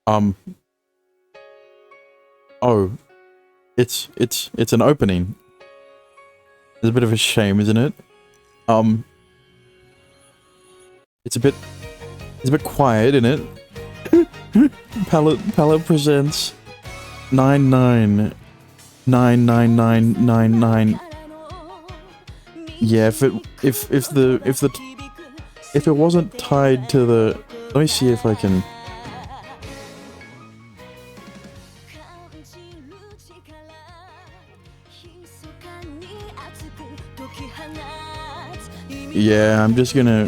Um, oh, it's an opening. It's a bit of a shame, isn't it? Um, it's a bit quiet, isn't it? Palette presents 999999. Yeah, if it wasn't tied to the, let me see if I can. Yeah, I'm just gonna.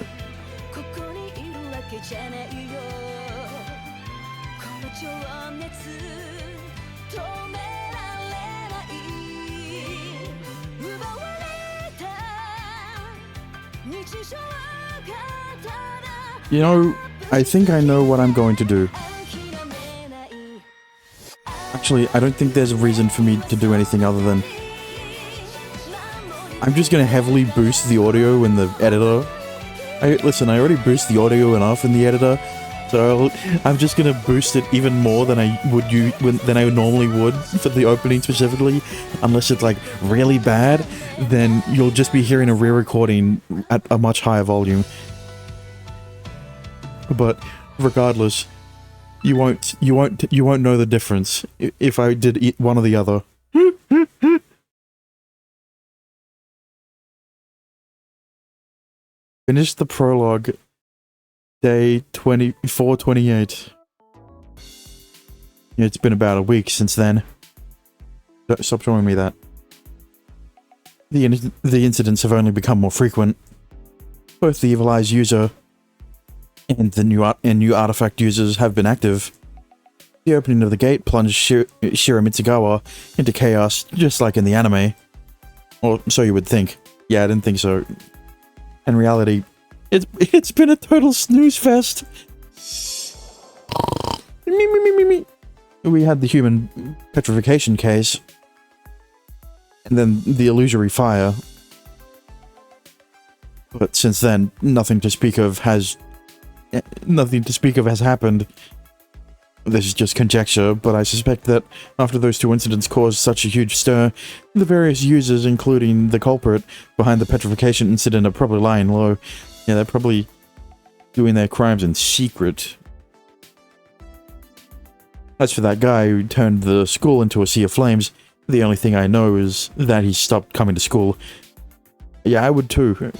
You know, I think I know what I'm going to do. Actually, I don't think there's a reason for me to do anything other than... I'm just gonna heavily boost the audio in the editor. Listen, I already boost the audio enough in the editor, so I'm just gonna boost it even more than I normally would for the opening specifically. Unless it's like really bad, then you'll just be hearing a re-recording at a much higher volume. But regardless, you won't know the difference if I did one or the other. Finished the prologue, day 2428. Yeah, it's been about a week since then. Stop showing me that. The incidents have only become more frequent. Both the Evil Eyes user and the new artifact users have been active. The opening of the gate plunged Shiro Mitsugawa into chaos, just like in the anime. Or so you would think. Yeah, I didn't think so. In reality, it's been a total snooze fest. We had the human petrification case, and then the illusory fire. But since then, nothing to speak of has happened. This is just conjecture, but I suspect that after those two incidents caused such a huge stir, the various users, including the culprit behind the petrification incident, are probably lying low. Yeah, they're probably doing their crimes in secret. As for that guy who turned the school into a sea of flames, the only thing I know is that he stopped coming to school. Yeah, I would too.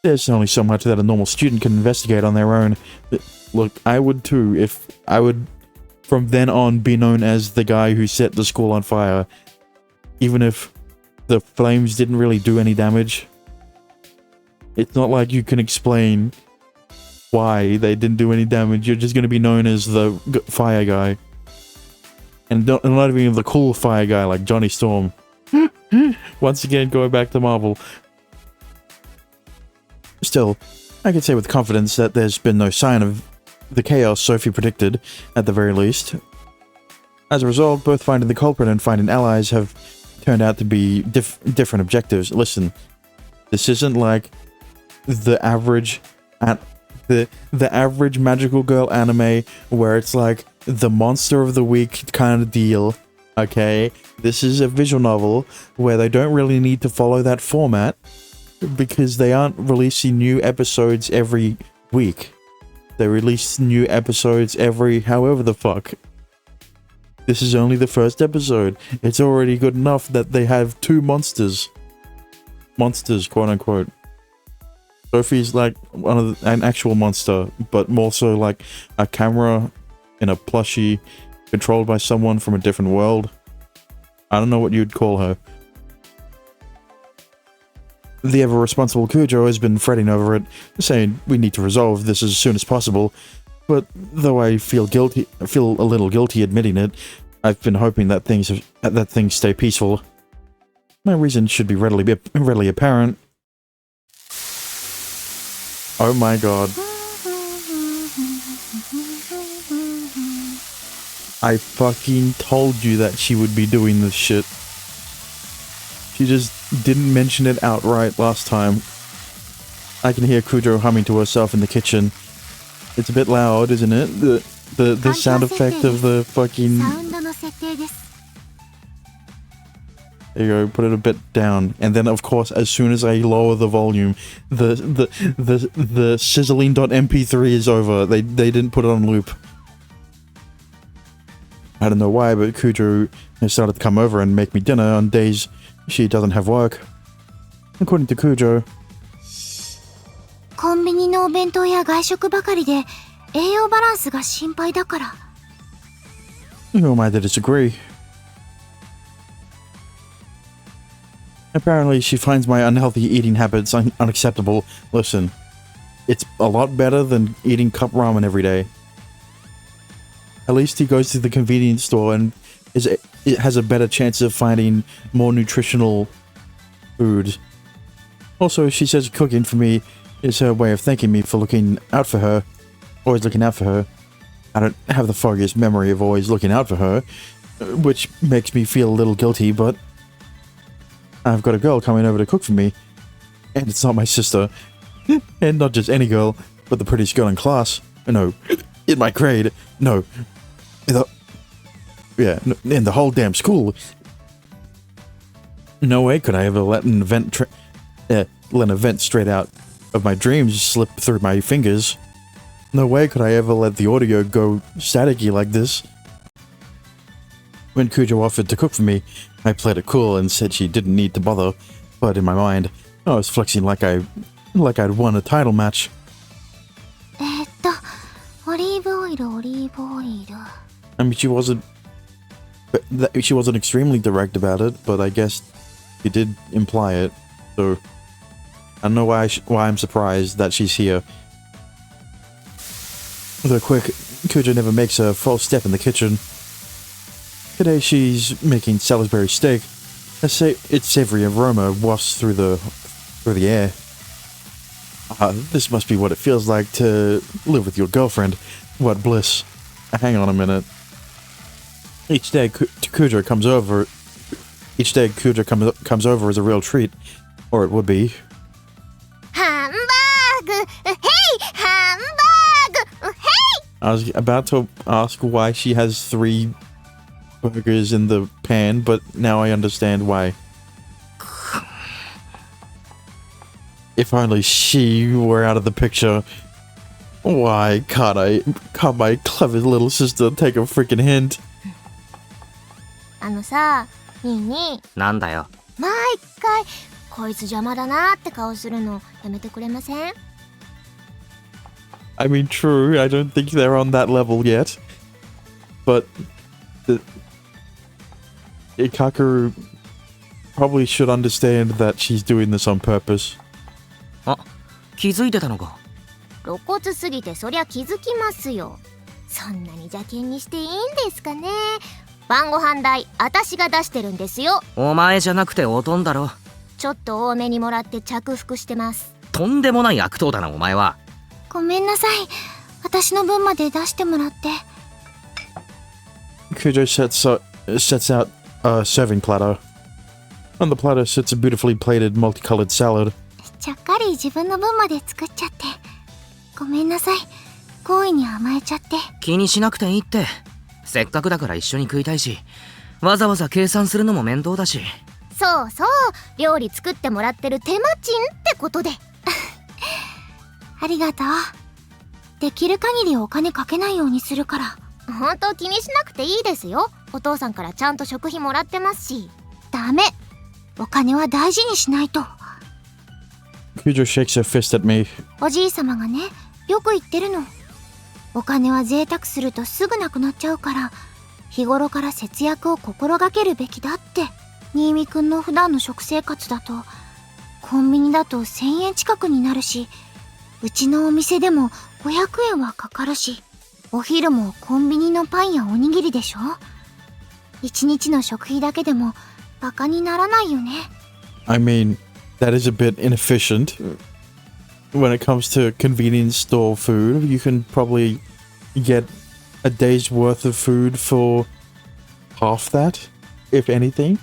There's only so much that a normal student can investigate on their own. Look, I would too if I would from then on be known as the guy who set the school on fire. Even if the flames didn't really do any damage. It's not like you can explain why they didn't do any damage. You're just going to be known as the fire guy. And not even the cool fire guy like Johnny Storm. Once again, going back to Marvel. Still, I can say with confidence that there's been no sign of the chaos Sophie predicted, at the very least. As a result, both finding the culprit and finding allies have turned out to be different objectives. Listen, this isn't like the average average magical girl anime where it's like the monster of the week kind of deal. Okay, this is a visual novel where they don't really need to follow that format because they aren't releasing new episodes every week. They release new episodes every however the fuck. This is only the first episode. It's already good enough that they have two monsters. Monsters, quote unquote. Sophie's like an actual monster, but more so like a camera in a plushie controlled by someone from a different world. I don't know what you'd call her. The ever-responsible Kujo has been fretting over it, saying we need to resolve this as soon as possible, but though I feel a little guilty admitting it, I've been hoping that things stay peaceful. My reason should be readily apparent. Oh my god. I fucking told you that she would be doing this shit. She just didn't mention it outright last time. I can hear Kujo humming to herself in the kitchen. It's a bit loud, isn't it? the sound effect of the fucking. サウンドの設定です。 There you go, put it a bit down, and then of course, as soon as I lower the volume, the sizzling.mp3 is over. They didn't put it on loop. I don't know why, but Cujo has started to come over and make me dinner on days she doesn't have work. According to Cujo, コンビニのお弁当や外食ばかりで栄養バランスが心配だから。 who am I to disagree? Apparently, she finds my unhealthy eating habits unacceptable. Listen, it's a lot better than eating cup ramen every day. At least he goes to the convenience store and it has a better chance of finding more nutritional food. Also, she says cooking for me is her way of thanking me for looking out for her. Always looking out for her. I don't have the foggiest memory of always looking out for her, which makes me feel a little guilty, but I've got a girl coming over to cook for me, and it's not my sister. And not just any girl, but the prettiest girl in class. No, in my grade. No. In the whole damn school. No way could I ever let an event straight out of my dreams slip through my fingers. No way could I ever let the audio go staticky like this. When Cujo offered to cook for me, I played it cool and said she didn't need to bother, but in my mind, I was flexing like I'd won a title match. オリーブオイル、オリーブオイル。 I mean, she wasn't extremely direct about it, but I guess she did imply it. So I don't know why I'm surprised that she's here. Though quick, Cujo never makes a false step in the kitchen. Today she's making Salisbury steak. Its savory aroma wafts through the air. This must be what it feels like to live with your girlfriend. What bliss. Hang on a minute. Each day Cujo comes over as a real treat. Or it would be. ハンバーグ、ヘイ、ハンバーグ、ヘイ。 I was about to ask why she has 3 burgers in the pan, but now I understand why. If only she were out of the picture. Why can't my clever little sister take a freaking hint? あのさ、ニーニー。なんだよ。毎回こいつ邪魔だなって顔するのやめてくれません？ I mean, true, I don't think they're on that level yet. But Ikaku probably should understand that she's doing this on purpose. あ、気づいてたのか。露骨すぎてそりゃ気づきますよ。そんなに邪険にしていいんですかね。晩ご飯代私が出してるんですよ。お前じゃなくておとんだろ。ちょっと多めにもらって着服してます。とんでもない悪党だなお前は。ごめんなさい。私の分まで出してもらって。Cujo sets out a serving platter. On the platter sits a beautifully plated multicolored salad. ちゃっかり自分の分まで作っちゃって。ごめんなさい。好意に甘えちゃって。気にしなくていいって。せっかくだから一緒に食いたいし、わざわざ計算するのも面倒だし。そうそう、料理作ってもらってる手間賃ってことで。ありがとう。できる限りお金かけないようにするから。本当気にしなくていいですよ。お父さんからちゃんと食費もらってますし。ダメ。お金は大事にしないと。Cujo shakes her fist at me. おじいさまがね、よく言ってるの。お金は贅沢するとすぐなくなっちゃうから、日頃から節約を心がけるべきだって。新見くんの普段の食生活だと、コンビニだと1000円近くになるし、うちのお店でも500円はかかるし、お昼もコンビニのパンやおにぎりでしょ。1日の食費だけでもバカにならないよね。I mean, that is a bit inefficient. When it comes to convenience store food, you can probably get a day's worth of food for half that, if anything.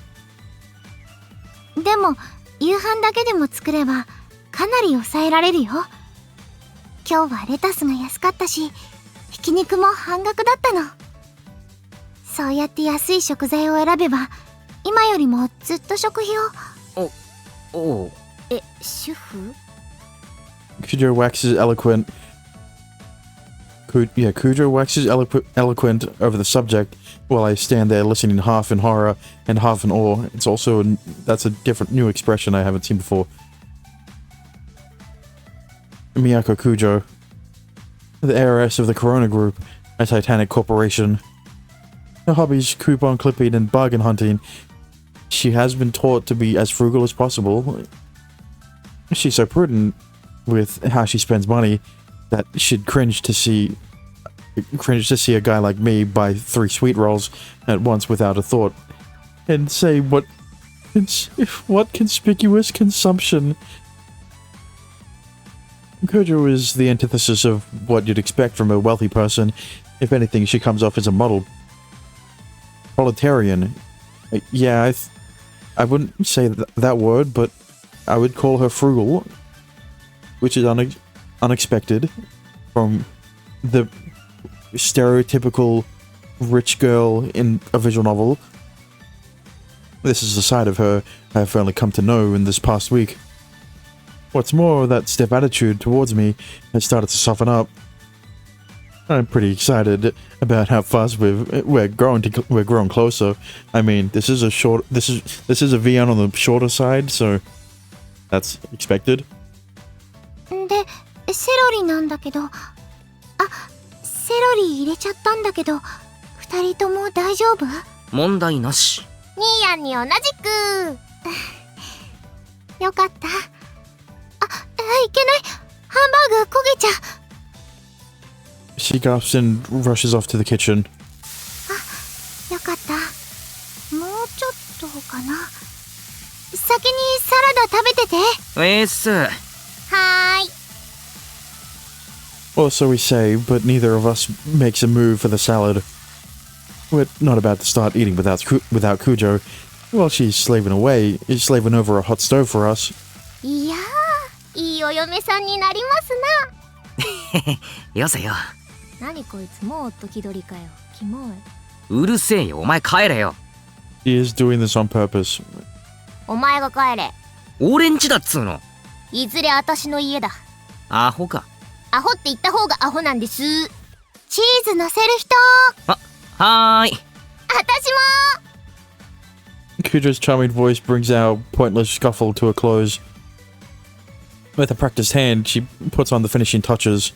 でも夕飯だけでも作ればかなり抑えられるよ。今日はレタスが安かったし、ひき焼肉も半額だったの。そうやって安い食材を選べば、今よりもずっと食費を。おう。主婦？ Kujo waxes eloquent. Kujo waxes eloquent over the subject while I stand there listening half in horror and half in awe. It's also that's a different new expression I haven't seen before. Miyako Kujo, the heiress of the Corona Group, a titanic corporation. Her hobbies, coupon clipping and bargain hunting. She has been taught to be as frugal as possible. She's so prudent with how she spends money that she'd cringe to see a guy like me buy 3 sweet rolls at once without a thought and say what conspicuous consumption. Kojo is the antithesis of what you'd expect from a wealthy person. If anything, she comes off as a model proletarian. Yeah, I wouldn't say that word, but I would call her frugal, which is unexpected from the stereotypical rich girl in a visual novel. This is a side of her I have only come to know in this past week. What's more, that stiff attitude towards me has started to soften up. I'm pretty excited about how fast we're growing closer. I mean, this is a VN on the shorter side, so that's expected. で、セロリなんだけど、セロリ入れちゃったんだけど、二人とも大丈夫？問題なし。ニーヤンに同じく。よかった。いけない。ハンバーグ焦げちゃう。She gasps and rushes off to the kitchen. よかった。もうちょっとかな。先にサラダ食べてて。っす。はーい。Or so we say, but neither of us makes a move for the salad. We're not about to start eating without Kujo. While she's slaving over a hot stove for us. いやー、いいお嫁さんになりますな。よせよ。何こいつ、もう時取りかよ。キモい。うるせえよ、お前帰れよ。He is doing this on purpose. お前が帰れ。俺んちだっつうの。いずれ私の家だ。アホか。アホって言った方がアホなんです。チーズ乗せる人。はーい。私も。Kujo's charming voice brings our pointless scuffle to a close. With a practiced hand, she puts on the finishing touches.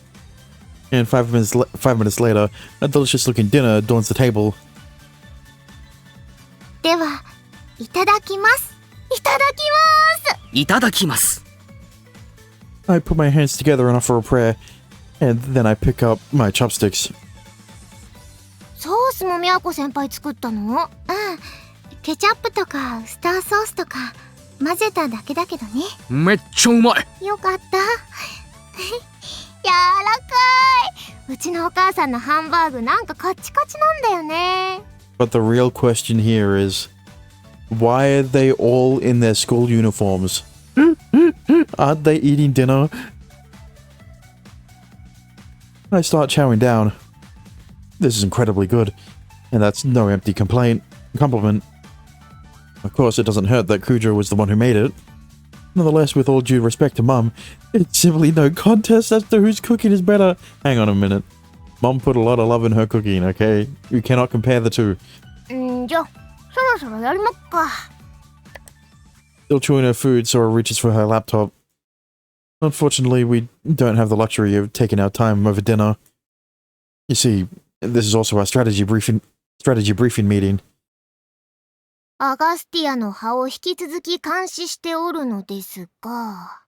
And 5 minutes later, a delicious-looking dinner adorns the table. では、いただきます。いただきます。いただきます。I put my hands together and offer a prayer, and then I pick up my chopsticks. ソースもみやこ先輩作ったの？うん。ケチャップとかウスターソースとか混ぜただけだけどね。めっちゃうまい。よかった。柔らかい。うちのお母さんのハンバーグなんかカッチカチなんだよね。But the real question here is, why are they all in their school uniforms? Aren't they eating dinner? I start chowing down. This is incredibly good, and that's no empty compliment. Of course, it doesn't hurt that Kujo was the one who made it. Nonetheless, with all due respect to Mum, it's simply no contest as to whose cooking is better. Hang on a minute. Mum put a lot of love in her cooking, okay? You cannot compare the two. じゃあ、そろそろやりまっか。Still chewing her food, Sora reaches for her laptop. Unfortunately, we don't have the luxury of taking our time over dinner. You see, this is also our strategy briefing meeting. アガスティアの葉を引き続き監視しておるのですが。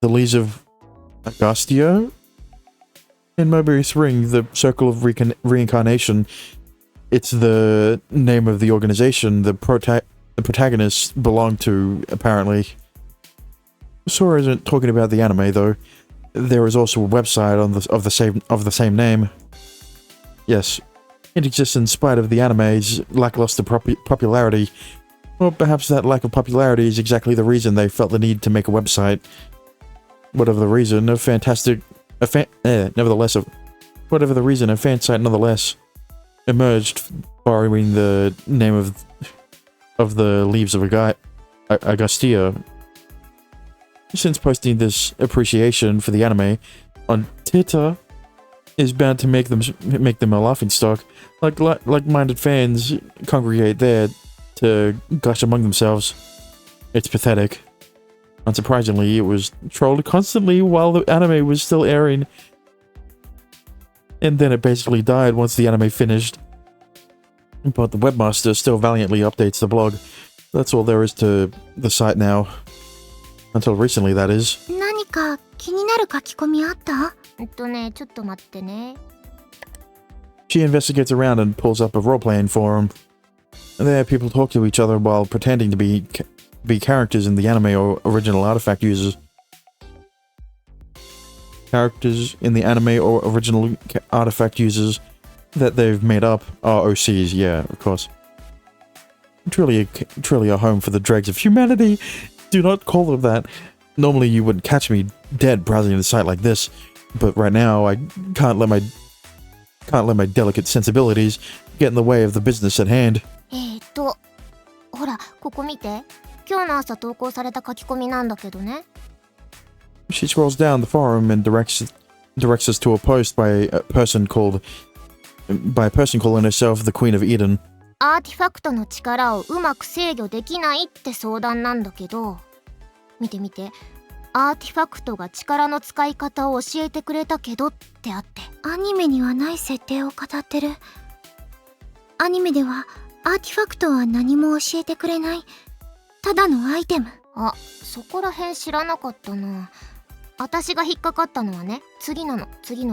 The leaves of Agastya? In Mobius Ring, the Circle of Reincarnation, it's the name of the organization the protagonists belong to, apparently. Sora isn't talking about the anime, though. There is also a website of the same name. Yes, it exists in spite of the anime's lackluster popularity. Or perhaps that lack of popularity is exactly the reason they felt the need to make a website. Whatever the reason, nevertheless, Whatever the reason, a fan site nonetheless emerged, borrowing the name of the Leaves of Agastya. Since posting this appreciation for the anime on Twitter is bound to make them a laughingstock, like-minded fans congregate there to gush among themselves. It's pathetic. Unsurprisingly, it was trolled constantly while the anime was still airing, and then it basically died once the anime finished. But the webmaster still valiantly updates the blog. That's all there is to the site now. Until recently, that is. 何か気になる書き込みあった？ちょっと待ってね。 She investigates around and pulls up a role-playing forum. There, people talk to each other while pretending to be characters in the anime or original artifact users. Characters in the anime or original artifact users that they've made up are OCs, yeah, of course. Truly a home for the dregs of humanity. Do not call them that. Normally you would catch me dead browsing a site like this, but right now I can't let my delicate sensibilities get in the way of the business at hand. ほら、ここ見て。今日の朝投稿された書き込みなんだけどね。 She scrolls down the forum and directs us to a post by a person calling herself the Queen of Eden. アーティファクトの力をうまく制御できないって相談なんだけど、見て見て。アーティファクトが力の使い方を教えてくれたけどってあって。アニメにはない設定を語ってる。アニメではアーティファクトは何も教えてくれない。ただのアイテム。あ、そこらへん知らなかったな。私が引っかかったのはね、次の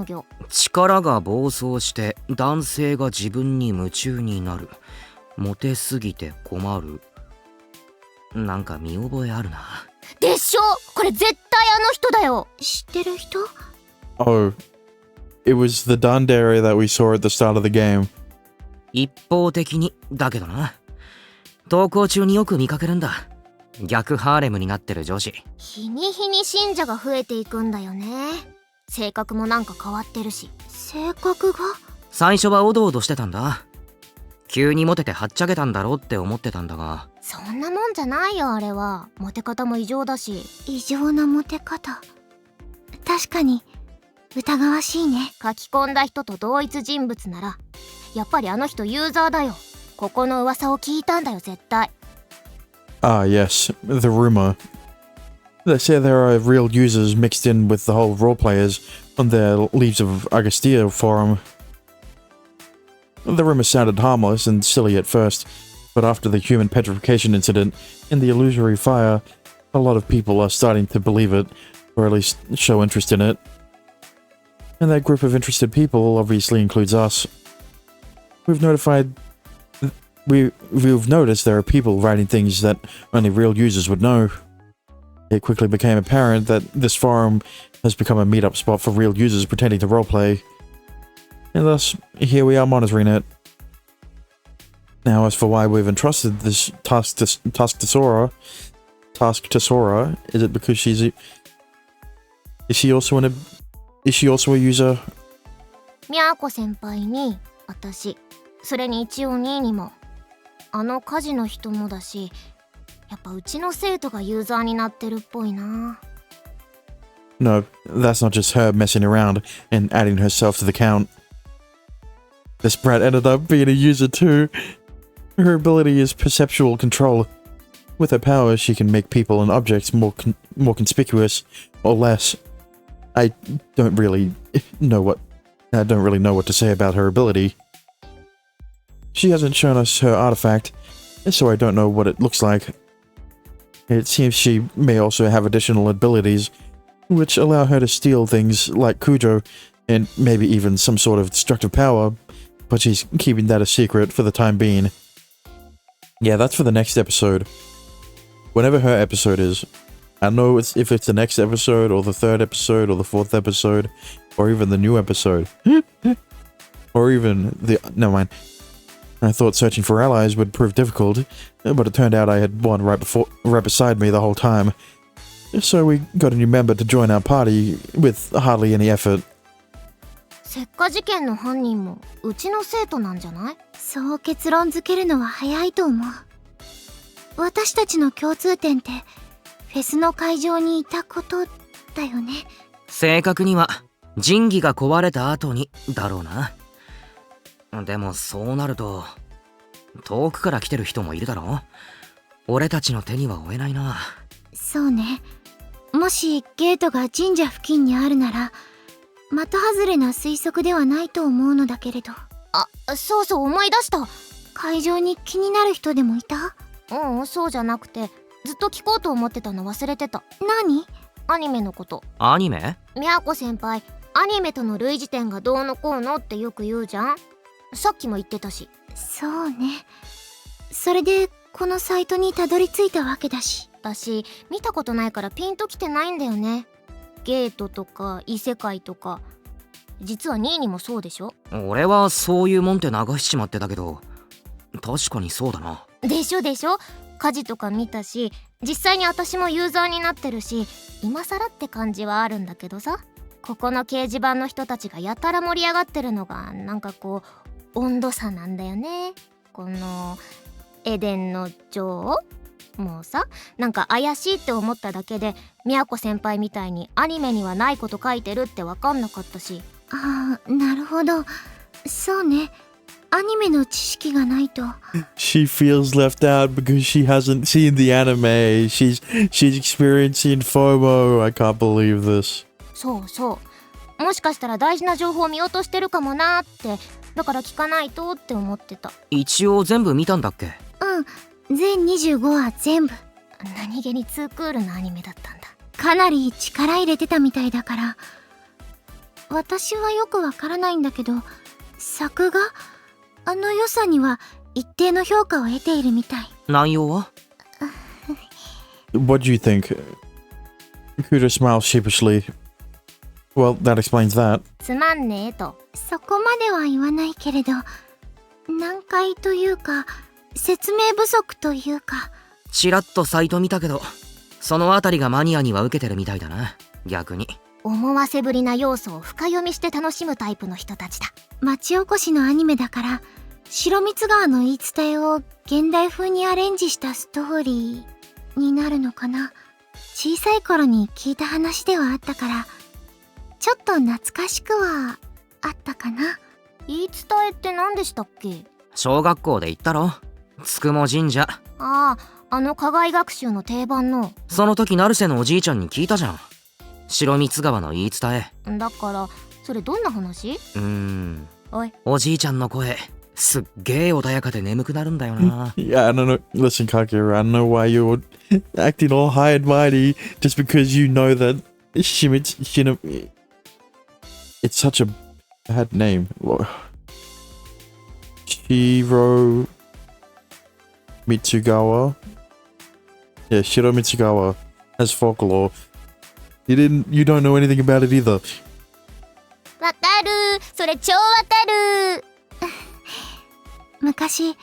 行。力が暴走して男性が自分に夢中になる。モテすぎて困る。なんか見覚えあるな。でしょ？これ絶対あの人だよ。知ってる人？ Oh, it was the Dandere that we saw at the start of the game. 一方的にだけどな。投稿中によく見かけるんだ。逆ハーレムになってる女子。日に日に信者が増えていくんだよね。性格もなんか変わってるし。性格が？最初はおどおどしてたんだ。急にモテてはっちゃけたんだろうって思ってたんだが。そんなもんじゃないよ、あれは。モテ方も異常だし。異常なモテ方。確かに疑わしいね。書き込んだ人と同一人物ならやっぱりあの人ユーザーだよ。ここの噂を聞いたんだよ、絶対。Ah, yes, the rumor. They say there are real users mixed in with the whole role-players on their Leaves of Agastya forum. The rumor sounded harmless and silly at first, but after the human petrification incident in the illusory fire, a lot of people are starting to believe it, or at least show interest in it. And that group of interested people obviously includes us. We've noticed there are people writing things that only real users would know. It quickly became apparent that this forum has become a meetup spot for real users pretending to roleplay. And thus, here we are monitoring it. Now, as for why we've entrusted this task to Sora, is it because is she also a user? ミャーコ先輩に私、それに一応2位にもあの火事の人もだし、やっぱうちの生徒がユーザーになってるっぽいな。No, that's not just her messing around and adding herself to the count. This brat ended up being a user too. Her ability is perceptual control. With her power, she can make people and objects more conspicuous or less. I don't really know what to say about her ability. She hasn't shown us her artifact, so I don't know what it looks like. It seems she may also have additional abilities, which allow her to steal things like Kujo, and maybe even some sort of destructive power, but she's keeping that a secret for the time being. Yeah, that's for the next episode. Whenever her episode is. I don't know if it's the next episode, or the third episode, or the fourth episode, or even the new episode. Or even the... Never mind. I thought searching for allies would prove difficult, but it turned out I had one right beside me the whole time. So we got a new member to join our party with hardly any effort. 石化事件の犯人もうちの生徒なんじゃない？そう結論付けるのは早いと思う。私たちの共通点ってフェスの会場にいたことだよね。正確には神器が壊れた後にだろうな。でもそうなると遠くから来てる人もいるだろう。俺たちの手には負えないな。そうね。もしゲートが神社付近にあるなら的外れな推測ではないと思うのだけれど。そうそう、思い出した。会場に気になる人でもいた？そうじゃなくて、ずっと聞こうと思ってたの忘れてた。何？アニメのこと。アニメ？みやこ先輩、アニメとの類似点がどうのこうのってよく言うじゃん。さっきも言ってたし。そうね。それでこのサイトにたどり着いたわけだし。私見たことないからピンときてないんだよね。ゲートとか異世界とか。実は2位にもそうでしょ？俺はそういうもんって流しちまってたけど、確かにそうだな。でしょでしょ。家事とか見たし、実際に私もユーザーになってるし、今更って感じはあるんだけどさ。ここの掲示板の人たちがやたら盛り上がってるのがなんかこう温度差なんだよね。このエデンの女王もうさ、なんか怪しいって思っただけでみやこ先輩みたいにアニメにはないこと書いてるって分かんなかったし。ああ、なるほど。そうね。アニメの知識がないと。 She feels left out because she hasn't seen the anime. She's experiencing FOMO. I can't believe this. そうそう。もしかしたら大事な情報を見落としてるかもなーって。だから聞かないとって思ってた。一応全部見たんだっけ？全25話全部。何気にツークールなアニメだったんだ。かなり力入れてたみたいだから。私はよくわからないんだけど、作画あの良さには一定の評価を得ているみたい。内容は？ What do you think? Kudo smiles sheepishly. Well, that explains that. つまんねえと。そこまでは言わないけれど、難解というか説明不足というか。チラッとサイト見たけど、そのあたりがマニアには受けてるみたいだな。逆に思わせぶりな要素を深読みして楽しむタイプの人たちだ。町おこしのアニメだから、白蜜川の言い伝えを現代風にアレンジしたストーリーになるのかな。小さい頃に聞いた話ではあったから、ちょっと懐かしくはあったかな。言い伝えって何でしたっけ？小学校で言ったろ、つくも神社。あの課外学習の定番の。その時成瀬のおじいちゃんに聞いたじゃん、白蜜川の言い伝え。だからそれどんな話？おい、おじいちゃんの声すっげえ穏やかで眠くなるんだよな。Yeah, I don't know. Listen, Kaguya, I don't know why you're acting all high and mighty just because you know that Shino. It's such a bad name. Shiro Mitsugawa. Yeah, Shiro Mitsugawa has folklore. You don't know anything about it either. わかる。それ超わかる。昔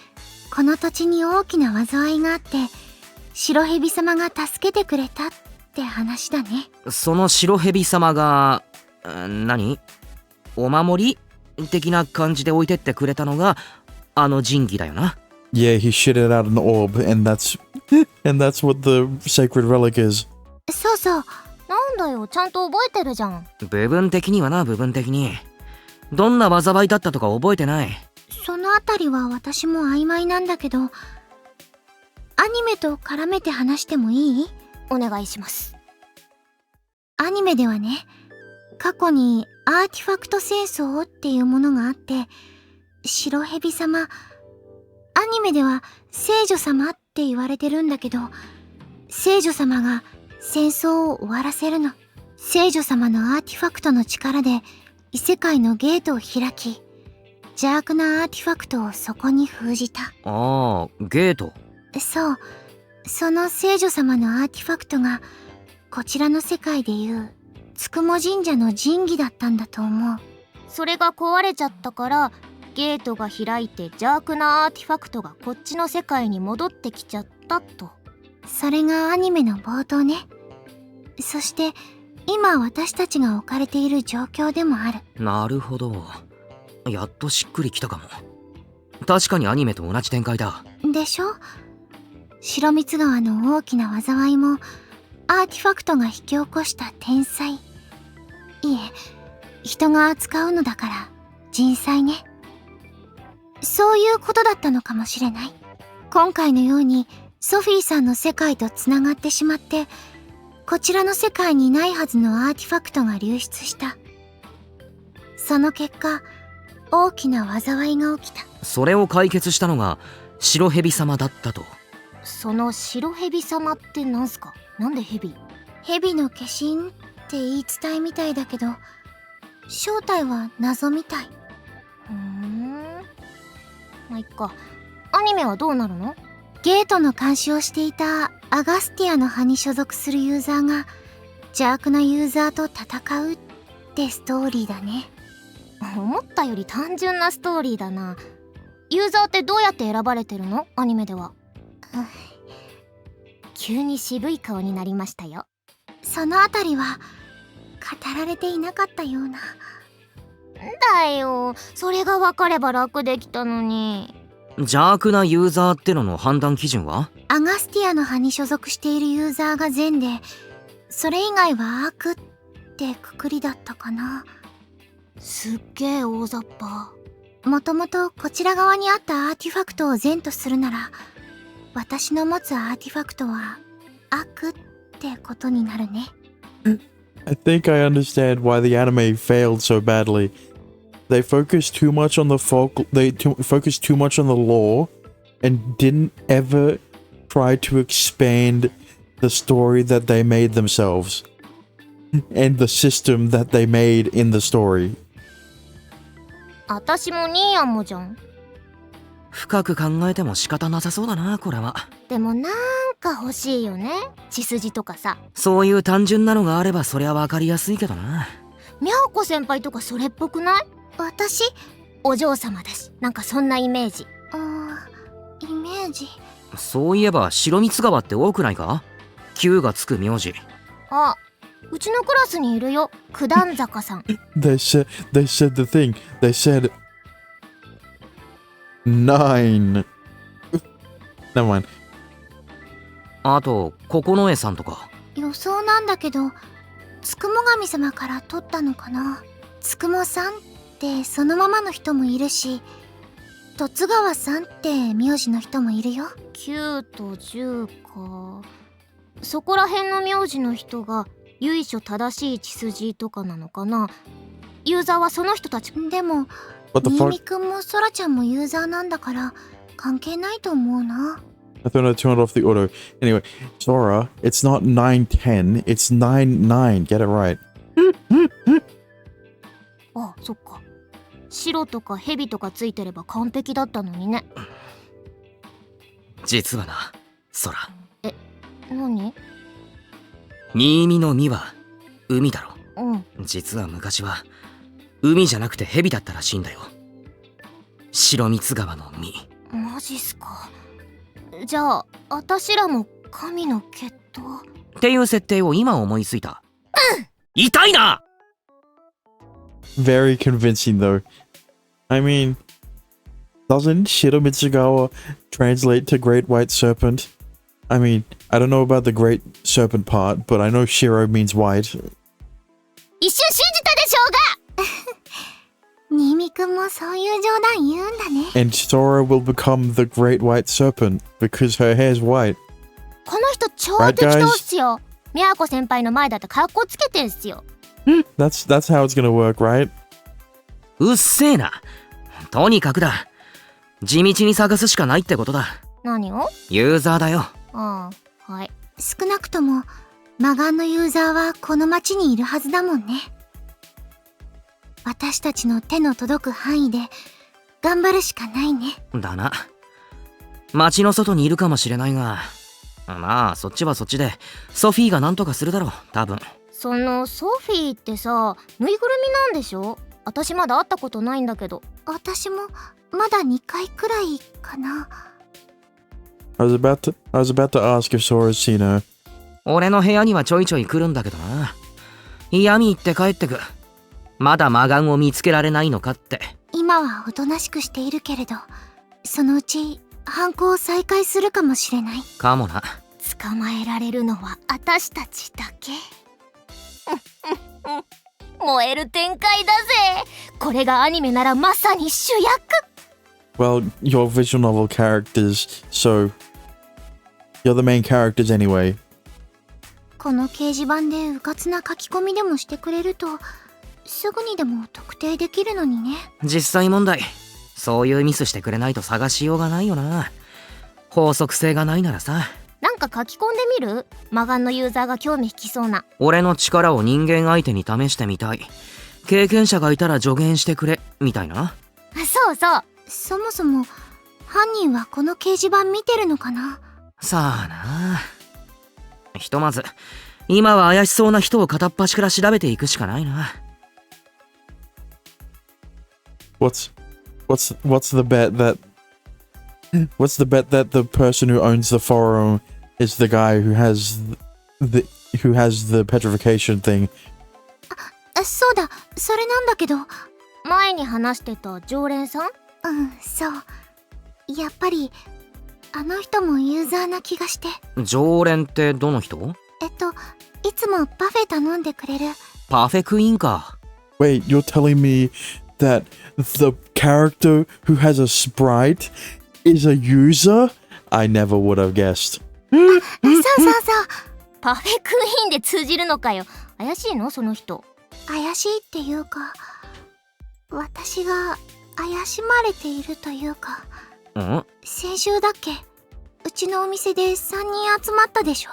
この土地に大きな災いがあって、白蛇様が助けてくれたって話だね。その白蛇様が何？お守り的な感じで置いてってくれたのがあの神器だよな。Yeah, he shitted out an orb, and that's what the sacred relic is. そうそう。なんだよ、ちゃんと覚えてるじゃん。部分的にはな、部分的に。どんな災いだったとか覚えてない。そのあたりは私も曖昧なんだけど、アニメと絡めて話してもいい？お願いします。アニメではね、過去にアーティファクト戦争っていうものがあって、白蛇様、アニメでは聖女様って言われてるんだけど、聖女様が戦争を終わらせるの。聖女様のアーティファクトの力で異世界のゲートを開き、邪悪なアーティファクトをそこに封じた。ああ、ゲート。そう。その聖女様のアーティファクトがこちらの世界でいうつくも神社の神器だったんだと思う。それが壊れちゃったからゲートが開いて邪悪なアーティファクトがこっちの世界に戻ってきちゃったと。それがアニメの冒頭ね。そして今私たちが置かれている状況でもある。なるほど。やっとしっくりきたかも。確かにアニメと同じ展開だ。でしょ？白蜜川の大きな災いもアーティファクトが引き起こした天災。いえ、人が扱うのだから人災ね。そういうことだったのかもしれない。今回のようにソフィーさんの世界とつながってしまって、こちらの世界にないはずのアーティファクトが流出した。その結果、大きな災いが起きた。それを解決したのが白蛇様だったと。その白蛇様ってなんすか？なんで蛇？蛇の化身って言い伝えみたいだけど、正体は謎みたい。まあ、いっか。アニメはどうなるの？ゲートの監視をしていたアガスティアの派に所属するユーザーが邪悪なユーザーと戦うってストーリーだね。思ったより単純なストーリーだな。ユーザーってどうやって選ばれてるの？アニメでは。急に渋い顔になりましたよ。そのあたりは語られていなかったような。だよ、それが分かれば楽できたのに。邪悪なユーザーってのの判断基準は？アガスティアの派に所属しているユーザーが善で、それ以外は悪ってくくりだったかな。すっげえ大雑把。もともとこちら側にあったアーティファクトを善とするなら、私の持つアーティファクトは悪ってことになるね。I think I understand why the anime failed so badly. They focused too much on the focused too much on the lore and didn't ever try to expand the story that they made themselves and the system that they made in the story. 私もニーヤンもじゃん。深く考えても仕方なさそうだな、これは。でもなんか欲しいよね、血筋とかさ。そういう単純なのがあればそりゃ分かりやすいけどな。ミャオコ先輩とかそれっぽくない？私？お嬢様だし、なんかそんなイメージ。イメージ。そういえば白蜜川って多くないか？9がつく名字。あ、うちのクラスにいるよ、九段坂さん。They said the thing. They said 9. Never mind. あと九重さんとか。予想なんだけど、つくも神様から取ったのかな。つくもさんってそのままの人もいるし、十津川さんって名字の人もいるよ。9と10か。そこら辺の名字の人が由緒正しい血筋とかなのかな。ユーザーはその人たち。でも新見くんもソラちゃんもユーザーなんだから関係ないと思うな。I thought I turned off the auto. Anyway, Sora, it's not 910, it's 99. Get it right. あ、そっか。白とか蛇とかついてれば完璧だったのにね。実はな、空。何？新見の実は海だろ。うん。実は昔は海じゃなくて蛇だったらしいんだよ。白蜜川の実。マジっすか。じゃあ、私らも神の血統っていう設定を今思いついた。痛いな！ Very convincing, though. I mean, doesn't Shiromitsugawa translate to Great White Serpent? I mean, I don't know about the Great Serpent part, but I know Shiro means white. 一瞬信じたでしょうが新見くんもそういう冗談言うんだね。And Sora will become the Great White Serpent because her hair's white. この人超適当っすよ。みやこ先輩の前だと格好つけてんすよ。That's how it's gonna work, right? うっせえな。とにかくだ。地道に探すしかないってことだ。何を？ユーザーだよ。ああ、はい。少なくとも魔眼のユーザーはこの町にいるはずだもんね。私たちの手の届く範囲で頑張るしかないね。だな。町の外にいるかもしれないが、まあそっちはそっちでソフィーが何とかするだろう、多分。そのソフィーってさ、ぬいぐるみなんでしょ？私まだ会ったことないんだけど。私もまだ2回くらいかな。I was about to ask if Sora's seen her. 俺の部屋にはちょいちょい来るんだけどな。嫌味言って帰ってく。まだ魔眼を見つけられないのかって。今はおとなしくしているけれど、そのうち犯行を再開するかもしれない。かもな。捕まえられるのは私たちだけ。燃える展開だぜ。これがアニメならまさに主役。Well, you're visual novel characters, so you're the main characters anyway. この掲示板でうかつな書き込みでもしてくれると、すぐにでも特定できるのにね。実際問題、そういうミスしてくれないと探しようがないよな。法則性がないならさ。なんか書き込んでみる？魔眼のユーザーが興味引きそうな。俺の力を人間相手に試してみたい。経験者がいたら助言してくれ、みたいな。そうそう。そもそも犯人はこの掲示板見てるのかな？さあな。ひとまず今は怪しそうな人を片っ端から調べていくしかないな。What's the bet that the person who owns the forum is the guy who has the petrification thing? そうだ、それなんだけど。前に話してた常連さん？そう。やっぱりあの人もユーザーな気がして。常連ってどの人？いつもパフェ頼んでくれる。パフェクイーンか。Wait, you're telling me that the character who has a sprite is a user? I never would have guessed. そう。パフェクイーンで通じるのかよ。怪しいのその人？怪しいっていうか、私が怪しまれているというか。ん？先週だっけ？うちのお店で3人集まったでしょ？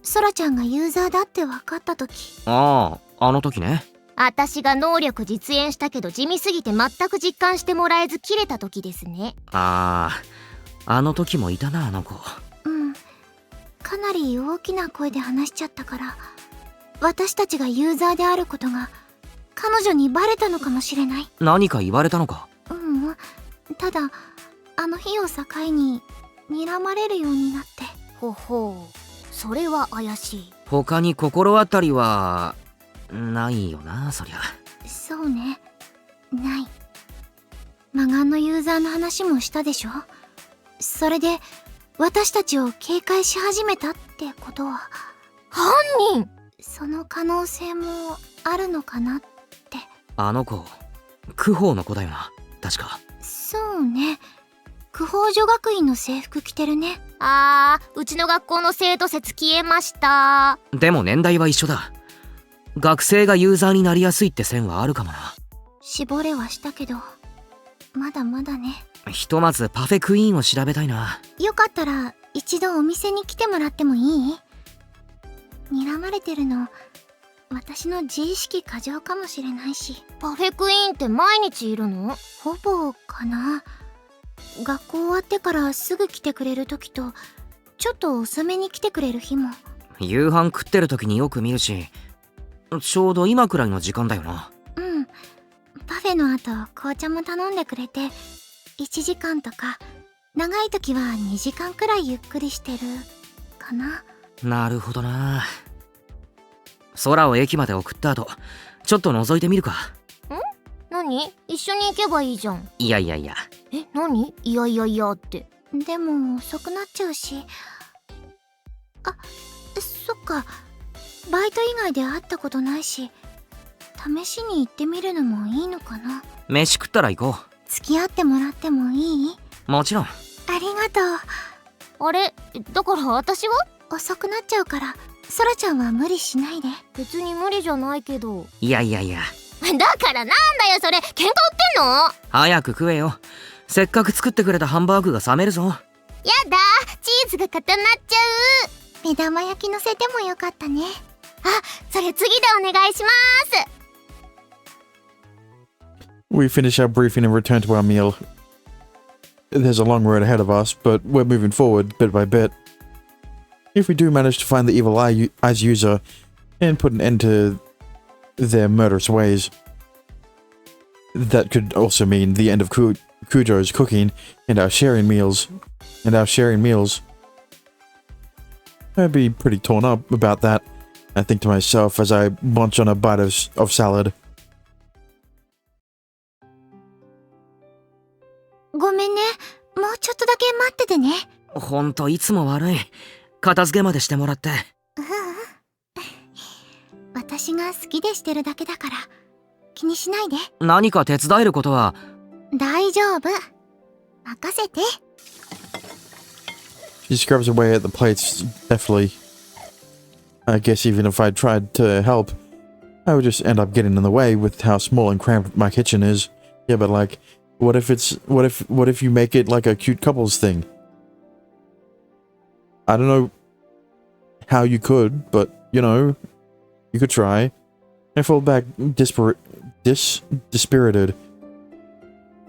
ソラちゃんがユーザーだって分かった時。あの時ね。私が能力実演したけど地味すぎて全く実感してもらえず切れた時ですね。あの時もいたな、あの子。かなり大きな声で話しちゃったから、私たちがユーザーであることが彼女にバレたのかもしれない。何か言われたのか？ただあの日を境に睨まれるようになって。ほほう、それは怪しい。他に心当たりはないよな、そりゃ。そうね、ない。魔眼のユーザーの話もしたでしょ。それで私たちを警戒し始めたってことは、犯人！その可能性もあるのかなって。あの子、クホーの子だよな、確か。そうね、クホー女学院の制服着てるね。うちの学校の生徒説消えました。でも年代は一緒だ。学生がユーザーになりやすいって線はあるかもな。絞れはしたけどまだまだね。ひとまずパフェクイーンを調べたいな。よかったら一度お店に来てもらってもいい？睨まれてるの私の自意識過剰かもしれないし。パフェクイーンって毎日いるの？ほぼかな。学校終わってからすぐ来てくれる時と、ちょっと遅めに来てくれる日も。夕飯食ってる時によく見るし、ちょうど今くらいの時間だよな。パフェの後紅茶も頼んでくれて、1時間とか長い時は2時間くらいゆっくりしてるかな。なるほどな。空を駅まで送った後、ちょっと覗いてみるか。何？一緒に行けばいいじゃん。いや。何？いやって。でも遅くなっちゃうし。そっか。バイト以外で会ったことないし、試しに行ってみるのもいいのかな。飯食ったら行こう。付き合ってもらってもいい？もちろん。ありがとう。あれ？だから私は？遅くなっちゃうから、ソラちゃんは無理しないで。別に無理じゃないけど。いや。だからなんだよそれ、喧嘩売ってんの？早く食えよ。せっかく作ってくれたハンバーグが冷めるぞ。やだ、チーズが固まっちゃう。目玉焼き乗せてもよかったね。それ次でお願いします。We finish our briefing and return to our meal. There's a long road ahead of us, but we're moving forward bit by bit. If we do manage to find the Evil Eyes user and put an end to their murderous ways, that could also mean the end of Kujo's cooking and our sharing meals. I'd be pretty torn up about that. I think to myself as I munch on a bite of salad. ごめんね。もうちょっとだけ待っててね。ほんといつも悪い。片付けまでしてもらって。私が好きでしてるだけだから気にしないで。何か手伝えることは。大丈夫。任せて。She scrubs away at the plates deftly. I guess even if I tried to help, I would just end up getting in the way with how small and cramped my kitchen is. Yeah, but like, what if you make it like a cute couples thing? I don't know how you could, but you know, you could try. I fall back dispirited.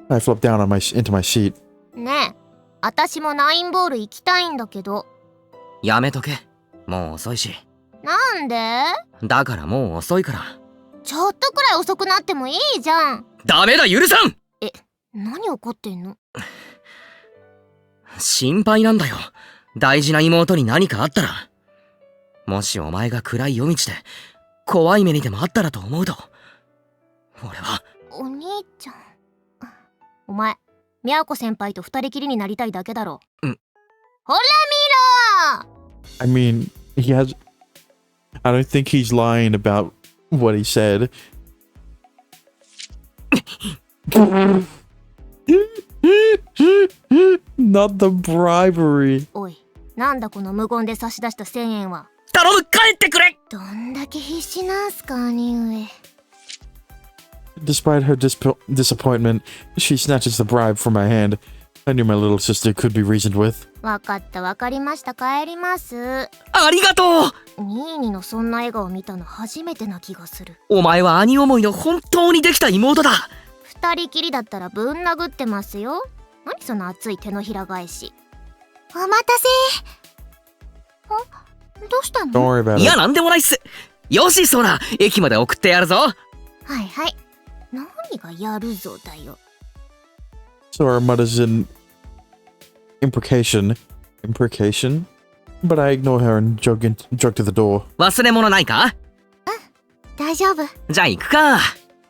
I flop down on into my seat. ねえ、私もナインボール行きたいんだけど。やめとけ。もう遅いし。なんで？だからもう遅いから。ちょっとくらい遅くなってもいいじゃん。ダメだ、許さん！何怒ってんの？心配なんだよ。大事な妹に何かあったら。もしお前が暗い夜道で怖い目にでもあったらと思うと、俺は。お兄ちゃん。お前、みやこ先輩と二人きりになりたいだけだろ。うん。ほら見ろ！ I mean, I don't think he's lying about what he said. Not the bribery. おい、なんだこの無言で差し出した1000円は。頼む、帰ってくれ！どんだけ必死なんすか、兄上。Despite her disappointment, she snatches the bribe from my hand. I knew my little sister could be reasoned with. わかったわかりました、帰ります。ありがとう！ニーニのそんな笑顔見たの初めてな気がする。お前は兄思いの本当にできた妹だ。二人きりだったらぶん殴ってますよ。何その熱い手のひら返し。お待たせ。どうしたの？ Don't worry about いや、 it. なんでもないっす。よし、そら、駅まで送ってやるぞ。はいはい。何がやるぞだよ。Sora mutters an imprecation, but I ignore her and jog to the door. 忘れ物ないか？大丈夫。じゃあ行くか。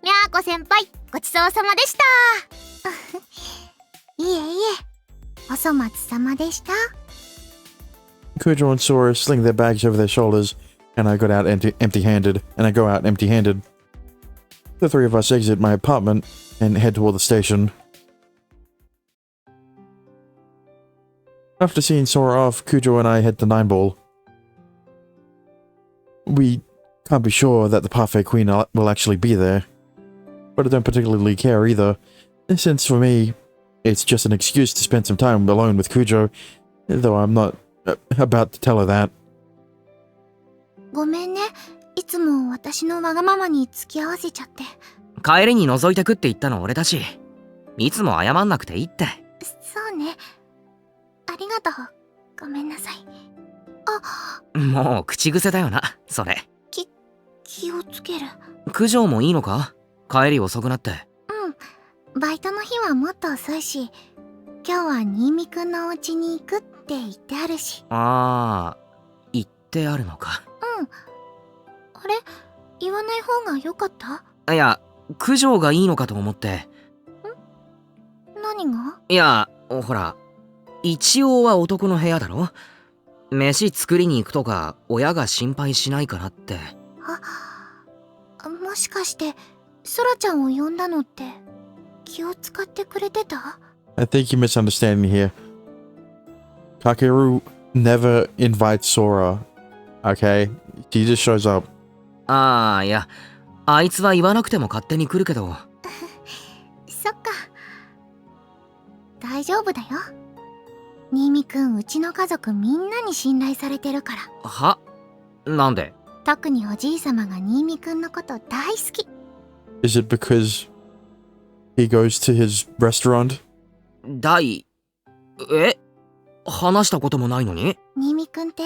みゃーこ先輩、ごちそうさまでした。いえいえ、お粗末様でした。Kujo and Sora sling their bags over their shoulders, and I go out empty-handed. The three of us exit my apartment and head toward the station. After seeing Sora off, Kujo and I head to Nine Ball. We can't be sure that the Parfait Queen will actually be there, but I don't particularly care either, since for me, it's just an excuse to spend some time alone with Kujo, though I'm not about to tell her that. ごめんね。いつも私のわがままに付き合わせちゃって。帰りに覗いてくって言ったの俺だし、いつも謝んなくていいって。そうね。ありがとう。ごめんなさい。もう口癖だよな、それ。気をつける。九条もいいのか？帰り遅くなって。うん。バイトの日はもっと遅いし、今日は新見くんのお家に行くって言ってあるし。ああ、言ってあるのか。うん。あれ？言わない方が良かった？いや、九条がいいのかと思って。何が？いや、ほら、一応は男の部屋だろ？飯作りに行くとか親が心配しないからって。もしかしてソラちゃんを呼んだのって気を使ってくれてた？ I think you're misunderstanding here. Kakeru never invites Sora, okay? He just shows up. ああ、いや、あいつは言わなくても勝手に来るけど。そっか。大丈夫だよ。新見くん、うちの家族みんなに信頼されてるから。は？なんで？特におじいさまが新見くんのこと大好き。Is it because he goes to his restaurant? 話したこともないのに？新見くんって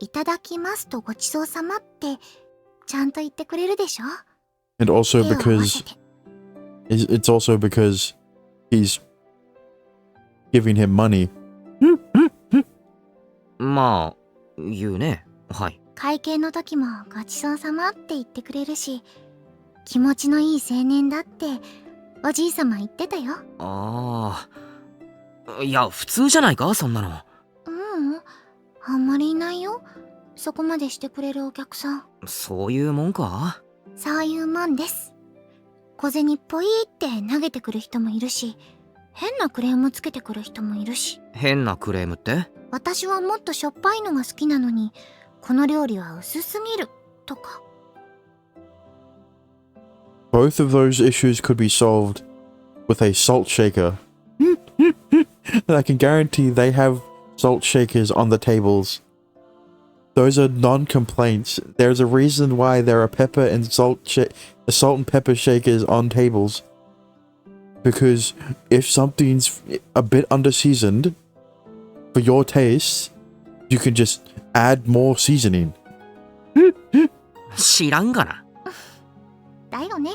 いただきますとごちそうさまってちゃんと言ってくれるでしょ？ And also 手を合わせ because て。 it's also because he's giving him money. まあ、言うね。はい。会計の時もごちそうさまって言ってくれるし、気持ちのいい青年だっておじいさま言ってたよ。ああ。いや、普通じゃないか、そんなの。あんまりいないよ。そこまでしてくれるお客さん。そういうもんか？そういうもんです。小銭っぽいって投げてくる人もいるし、変なクレームつけてくる人もいるし。変なクレームって？私はもっとしょっぱいのが好きなのに、この料理は薄すぎるとか。Both of those issues could be solved with a salt shaker. I can guarantee they have salt shakers on the tables. Those are non-complaints. There's a reason why there are pepper and salt and pepper shakers on tables. Because if something's a bit under-seasoned, for your taste, you can just add more seasoning. 知らんがな。だよね。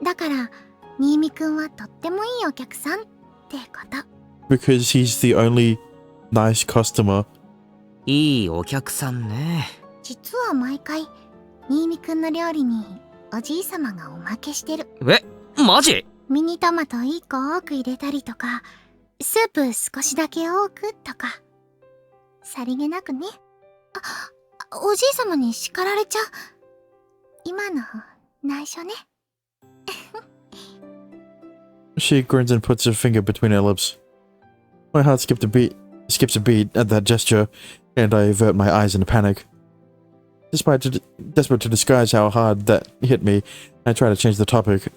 だから、新見くんはとってもいいお客さんってこと。Because he's the only nice customer. いいお客さんね。実は毎回、新見くんの料理におじいさまがおまけしてる。え、マジ？ミニトマト1個多く入れたりとか、スープ少しだけ多くとか。さりげなくね。おじいさまに叱られちゃう。今の内緒ね。She grins and puts her finger between her lips. My heart skips a beat at that gesture, and I avert my eyes in a panic. Desperate to disguise how hard that hit me, I try to change the topic.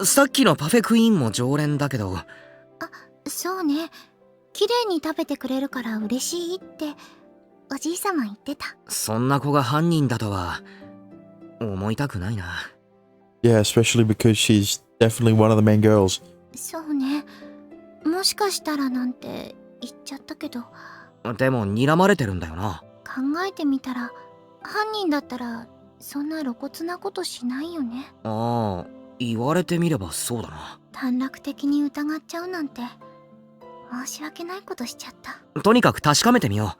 さっきのパフェクイーンも常連だけど。そうね。綺麗に食べてくれるから嬉しいっておじいさま言ってた。そんな子が犯人だとは思いたくないな。Yeah, especially because she's definitely one of the main girls. そうね。もしかしたらなんて言っちゃったけど。でも睨まれてるんだよな。考えてみたら、犯人だったらそんな露骨なことしないよね。ああ、言われてみればそうだな。短絡的に疑っちゃうなんて申し訳ないことしちゃった。とにかく確かめてみよ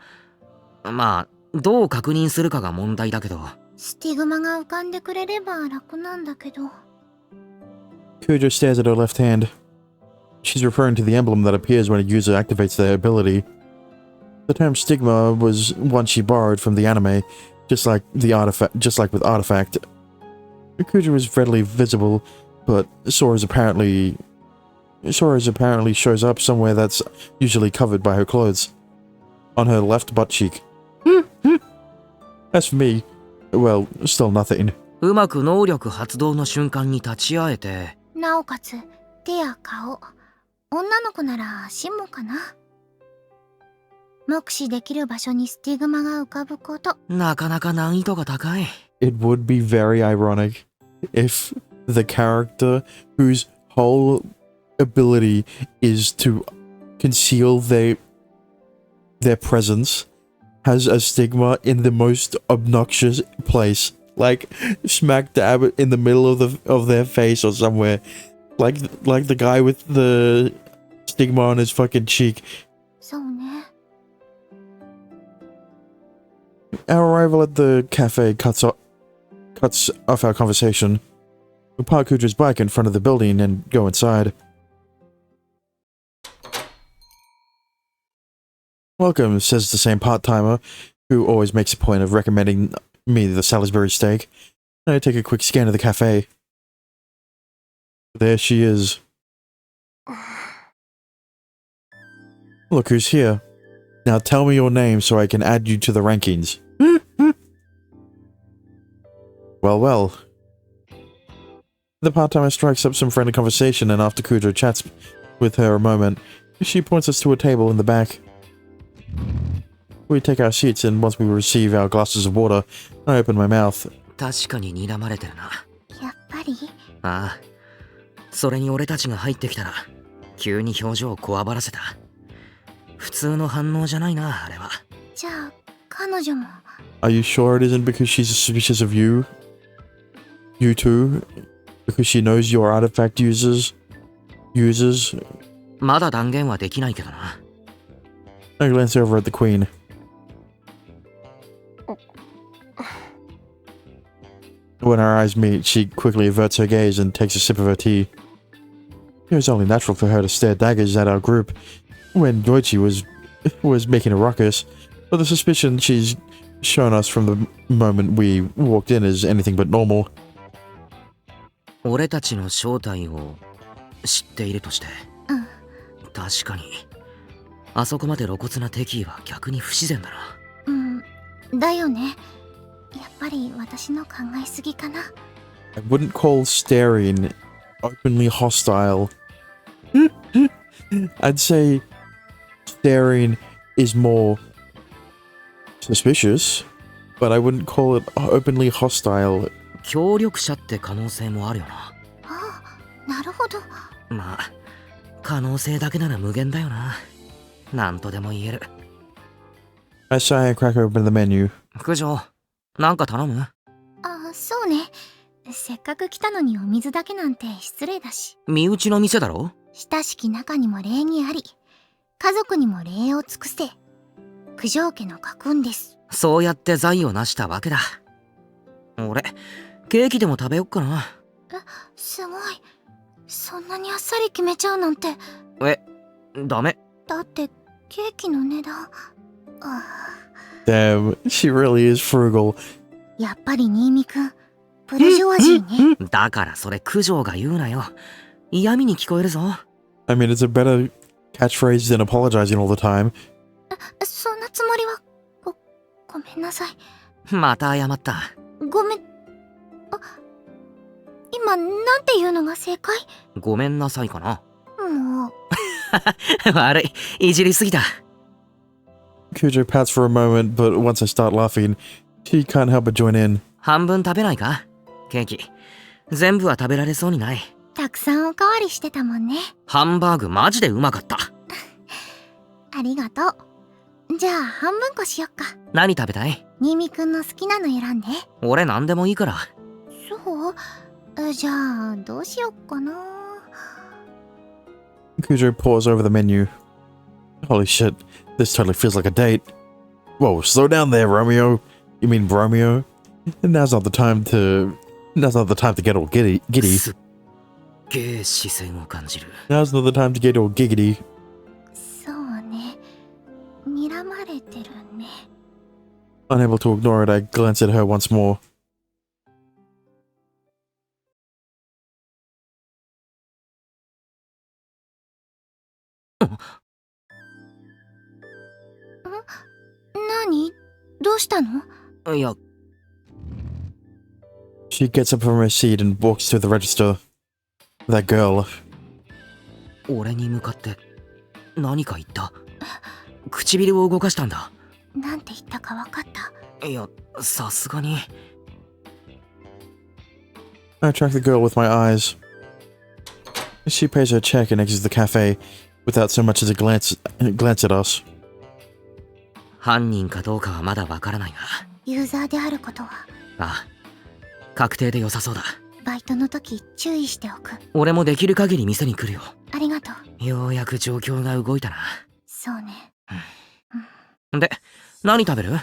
う。まあ、どう確認するかが問題だけど。スティグマが浮かんでくれれば楽なんだけど。Kujo stares at her left hand. She's referring to the emblem that appears when a user activates their ability. The term stigma was one she borrowed from the anime, just like with Artifact. Kujo is readily visible, but Sora's apparently shows up somewhere that's usually covered by her clothes. On her left butt cheek. As for me, well, still nothing. うまく能力発動の瞬間に立ち会えて。なおかつ、手や顔。女の子なら足もかな。目視できる場所にスティグマが浮かぶこと。なかなか難易度が高い。It would be very ironic if the character whose whole ability is to conceal their presence has a stigma in the most obnoxious place, like smack dab in the middle of their face or somewhere, like the guy with the stigma on his fucking cheek. そうね。Our arrival at the cafe cuts off our conversation. We park Kujo's bike in front of the building and go inside. Welcome, says the same part-timer, who always makes a point of recommending me the Salisbury steak. I take a quick scan of the cafe. There she is. Look who's here. Now tell me your name so I can add you to the rankings. Well. The part-timer strikes up some friendly conversation, and after Kujo chats with her a moment, she points us to a table in the back. We take our seats, and once we receive our glasses of water, I open my mouth. 確かに睨まれてるな。やっぱり？ああ。それに俺たちが入ってきたら、急に表情をこわばらせた。普通の反応じゃないな、あれは。じゃあ、彼女も。Are you sure it isn't because she's suspicious of you? You too? Because she knows you're artifact users? まだ断言はできないけどな。I glance over at the queen. When our eyes meet, she quickly averts her gaze and takes a sip of her tea. It was only natural for her to stare daggers at our group when Goichi was making a ruckus, but the suspicion she's shown us from the moment we walked in is anything but normal. 俺たちの正体を知っているとして、うん確かにあそこまで露骨な敵意は逆に不自然だな。だよね。やっぱり私の考えすぎかな。 I wouldn't call staring openly hostile. I'd say staring is more suspicious, but I wouldn't call it openly hostile. 協力者って可能性もあるよな。ああ、なるほど。まあ可能性だけなら無限だよな。なんとでも言える。I sigh and crack open the menu. 九条、なんか頼む？あ、そうね。せっかく来たのにお水だけなんて失礼だし。身内の店だろ？親しき中にも礼儀あり、家族にも礼を尽くせ。九条家の家訓です。そうやって財を成したわけだ。俺、ケーキでも食べよっかな。すごい。そんなにあっさり決めちゃうなんて。ダメ。だってケーキの値段。Damn, she really is frugal. やっぱり新見くん、プルジョワジーね。だからそれ九条が言うなよ。嫌味に聞こえるぞ。I mean, it's a better catchphrase than apologizing all the time. そんなつもりは。ごめんなさい。また謝った。ごめん。今なんて言うのが正解？ごめんなさいかな。もう。悪い、いじりすぎた。Kujo pouts for a moment, but once I start laughing, she can't help but join in. 半分食べないか？ケーキ。全部は食べられそうにない。たくさんおかわりしてたもんね。ハンバーグマジでうまかった。ありがとう。じゃあ半分こしよっか。何食べたい？新見くんの好きなの選んで。俺何でもいいから。そう？じゃあどうしよっかな。Kujo paws over the menu. Holy shit, this totally feels like a date. Whoa, slow down there, Romeo. You mean Bromeo? Now's not the time to get all giddy. すっげえ視線を感じる。 Now's not the time to get all giggity. そうね。睨まれてるね。 Unable to ignore it, I glance at her once more. Huh? 何？どうしたの？いや、 She gets up from her seat and walks to the register. That girl. 俺に向かって何か言った？唇を動かしたんだ。なんて言ったか分かった？いや、さすがに。I track the girl with my eyes. She pays her check and exits the cafe without so much as a glance at us. 犯人かどうかはまだわからないが。ユーザーであることは。ああ、確定で良さそうだ。バイトの時注意しておく。俺もできる限り店に来るよ。ありがとう。ようやく状況が動いたな。そうね。で、何食べる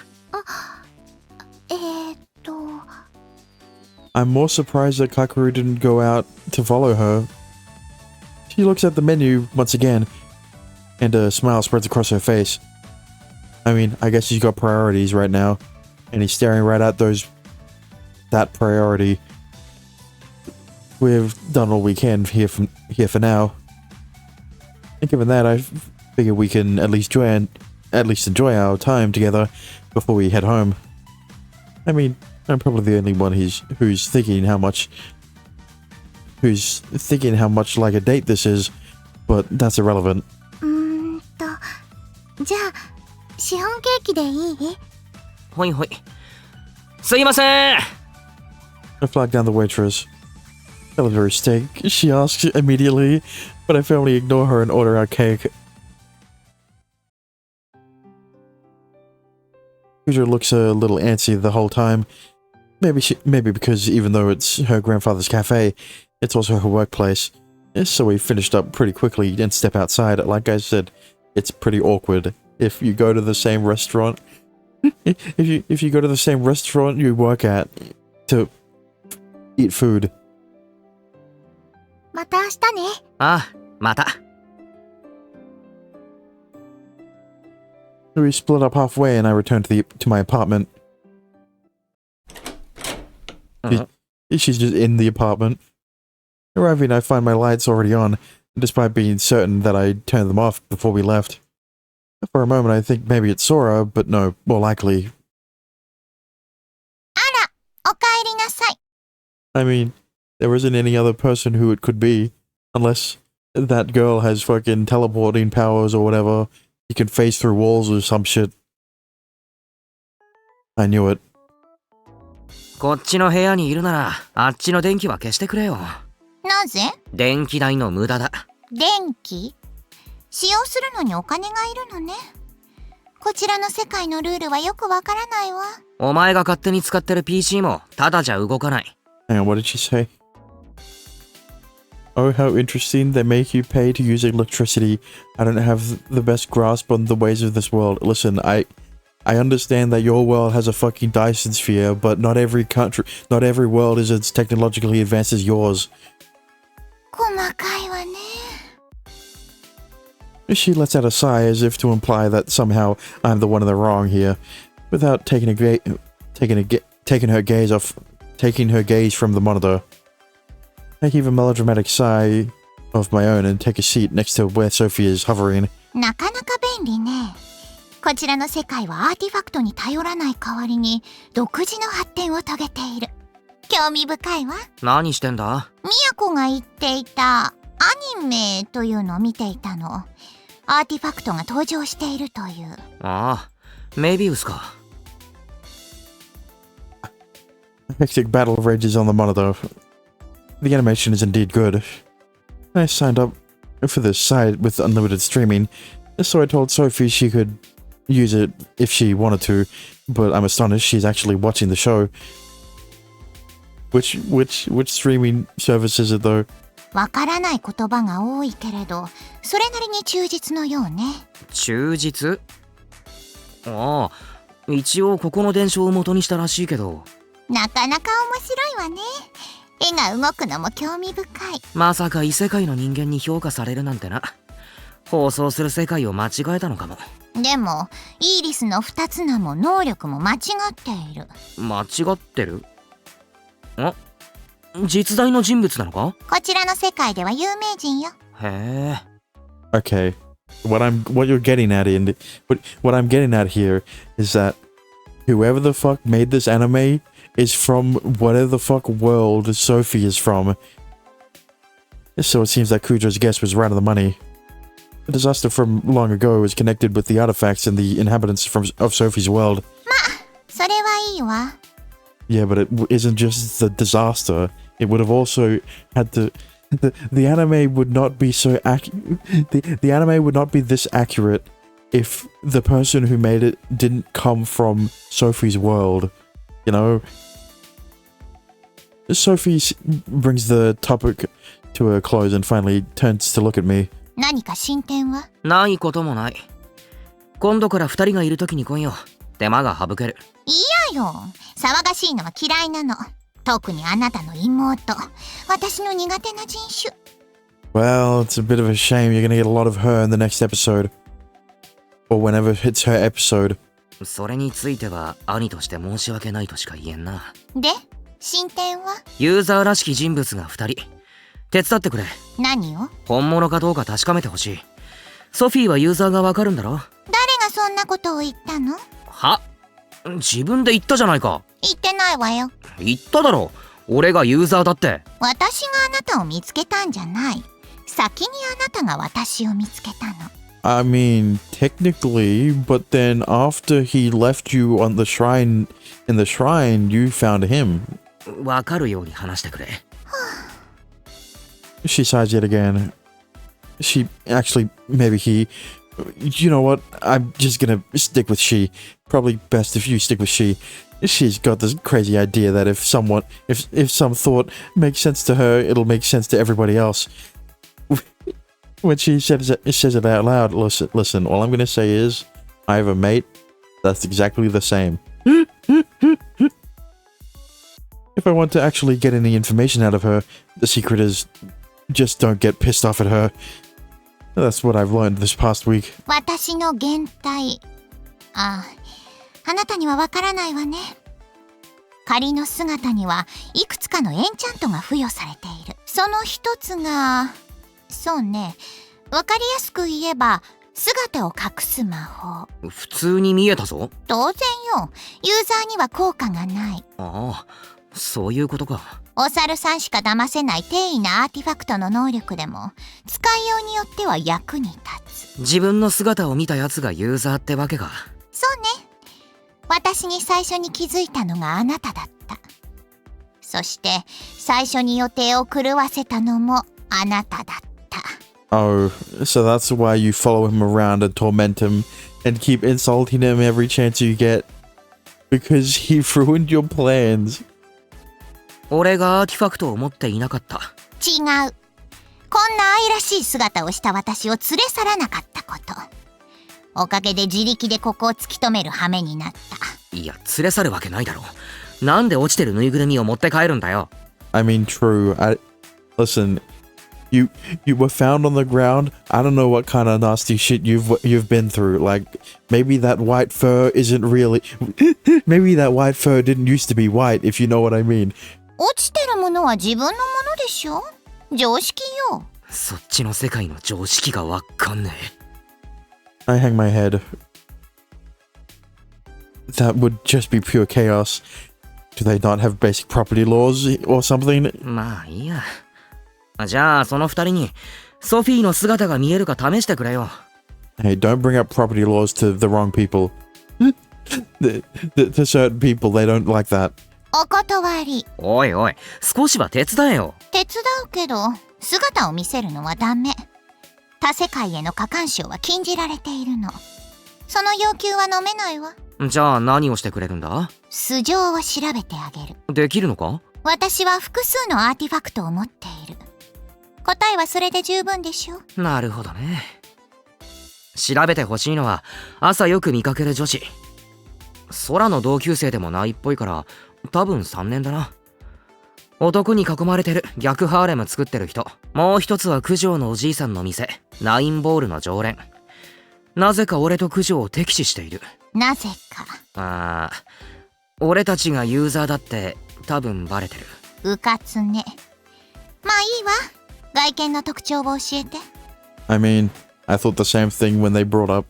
？I'm more surprised that Kakeru didn't go out to follow her. She looks at the menu once again, and a smile spreads across her face. I mean, I guess she's got priorities right now, and he's staring right at that priority. We've done all we can here for now. And given that, I figure we can at least enjoy our time together before we head home. I mean, I'm probably the only one who's thinking how much like a date this is, but that's irrelevant. じゃあシフォンケーキでいい？ほいほい。すいません。I flag down the waitress. Elementary steak, she asks immediately, but I firmly ignore her and order our cake. Kujo looks a little antsy the whole time. Maybe because even though it's her grandfather's cafe, it's also her workplace. So we finished up pretty quickly and step outside. Like I said, it's pretty awkward if you go to the same restaurant. if you go to the same restaurant you work at eat food. また明日ね。ああ、また。We split up halfway and I returned to my apartment. She's just in the apartment. Arriving, I find my lights already on, despite being certain that I turned them off before we left. For a moment, I think maybe it's Sora, but no, more likely. あら、おかえりなさい。 I mean, there isn't any other person who it could be, unless that girl has fucking teleporting powers or whatever. You can phase through walls or some shit. I knew it. こっちの部屋にいるなら、あっちの電気は消してくれよ。なぜ？電気代の無駄だ。電気？使用するのにお金がいるのね。こちらの世界のルールはよくわからないわ。お前が勝手に使ってる PC もただじゃ動かない。Hang on, what did she say? Oh, how interesting. They make you pay to use electricity. I don't have the best grasp on the ways of this world. Listen, I understand that your world has a fucking Dyson sphere, but not every world is as technologically advanced as yours. 細かいわね。She lets out a sigh as if to imply that somehow I'm the one in the wrong here, without taking her gaze from the monitor. I heave a melodramatic sigh of my own and take a seat next to where Sophie is hovering. なかなか便利ね。こちらの世界はアーティファクトに頼らない代わりに独自の発展を遂げている。興味深いわ。何してんだ？みやこが言っていたアニメというのを見ていたの。アーティファクトが登場しているという。ああ、メビウスか。A hectic battle rages on the monitor. The animation is indeed good. I signed up for this site with unlimited streaming, so I told Sophie she could use it if she wanted to, but I'm astonished she's actually watching the show. Which streaming service is it though? わからない言葉が多いけれど、それなりに忠実のようね。忠実？ああ、一応ここの伝承を元にしたらしいけど。なかなか面白いわね。絵が動くのも興味深い。まさか異世界の人間に評価されるなんてな。放送する世界を間違えたのかも。でもイーリスの2つ名も能力も間違っている。間違ってる？あ、実在の人物なのか？こちらの世界では有名人よ。へえ。Okay. What I'm getting at here is that whoever the fuck made this anime is from whatever the fuck world Sophie is from. So it seems that Kujo's guess was right on the money. The disaster from long ago is connected with the artifacts and the inhabitants of Sophie's world. それはいいわ。 Yeah, but it isn't just the disaster. It would have also had to... The anime would not be so the anime would not be this accurate if the person who made it didn't come from Sophie's world. You know? Sophie brings the topic to a close and finally turns to look at me. 何か進展は？ないこともない。今度から2人がいるときに来いよ。手間が省ける。嫌よ。騒がしいのは嫌いなの。特にあなたの妹。私の苦手な人種。 Well, it's a bit of a shame you're gonna get a lot of her in the next episode. Or whenever it hits her episode. それについては兄として申し訳ないとしか言えんな。で、進展は？ユーザーらしき人物が2人。手伝ってくれ。何を？本物かどうか確かめてほしい。ソフィーはユーザーがわかるんだろ？誰がそんなことを言ったの？は？自分で言ったじゃないか。言ってないわよ。言っただろ。俺がユーザーだって。私があなたを見つけたんじゃない。先にあなたが私を見つけたの。I mean, technically, but then after he left you on the shrine, in the shrine, you found him. わかるように話してくれ。She sighs yet again. Maybe he... You know what? I'm just gonna stick with she. Probably best if you stick with she. She's got this crazy idea that if some thought makes sense to her, it'll make sense to everybody else. When she says it out loud, listen, all I'm gonna say is, I have a mate that's exactly the same. If I want to actually get any information out of her, the secret is just don't get pissed off at her. That's what I've learned this past week. 私の減退。あなたにはわからないわね。仮の姿にはいくつかのエンチャントが付与されている。その一つが、そうね、わかりやすく言えば姿を隠す魔法。普通に見えたぞ。当然よ。ユーザーには効果がない。ああ、そういうことか。お猿さんしか騙せない低位なアーティファクトの能力でも使いようによっては役に立つ。自分の姿を見たやつがユーザーってわけか。そうね。私に最初に気づいたのがあなただった。そして最初に予定を狂わせたのもあなただった。Oh, so that's why you follow him around and torment him and keep insulting him every chance you get. Because he ruined your plans. 俺がアーティファクトを持っていなかった。違う。こんな愛らしい姿をした私を連れ去らなかったこと。おかげで自力でここを突き止める羽目になった。いや、連れ去るわけないだろ。なんで落ちてるぬいぐるみを持って帰るんだよ。I mean, true. Listen, you were found on the ground. I don't know what kind of nasty shit you've been through. Like, maybe that white fur isn't really. Maybe that white fur didn't used to be white, if you know what I mean. 落ちてるものは自分のものでしょ。常識よ。そっちの世界の常識がわかんねえ。I hang my head. That would just be pure chaos. Do they not have basic property laws or something? まあいいや。じゃあその二人にソフィーの姿が見えるか試してくれよ。Hey, don't bring up property laws to the wrong people. To certain people, they don't like that. お断り。おいおい、少しは手伝えよ。手伝うけど、姿を見せるのはダメ。他世界への過干渉は禁じられているの。その要求は飲めないわ。じゃあ何をしてくれるんだ？素性を調べてあげる。できるのか？私は複数のアーティファクトを持っている。答えはそれで十分でしょ。なるほどね。調べてほしいのは朝よく見かける女子。空の同級生でもないっぽいから多分3年だな。男に囲まれてる逆ハーレム作ってる人。もう一つは九条のおじいさんの店ナインボールの常連。なぜか俺と九条を敵視している。なぜか。俺たちがユーザーだって多分バレてる。うかつね。まあいいわ。外見の特徴を教えて。I mean, I thought the same thing when they brought up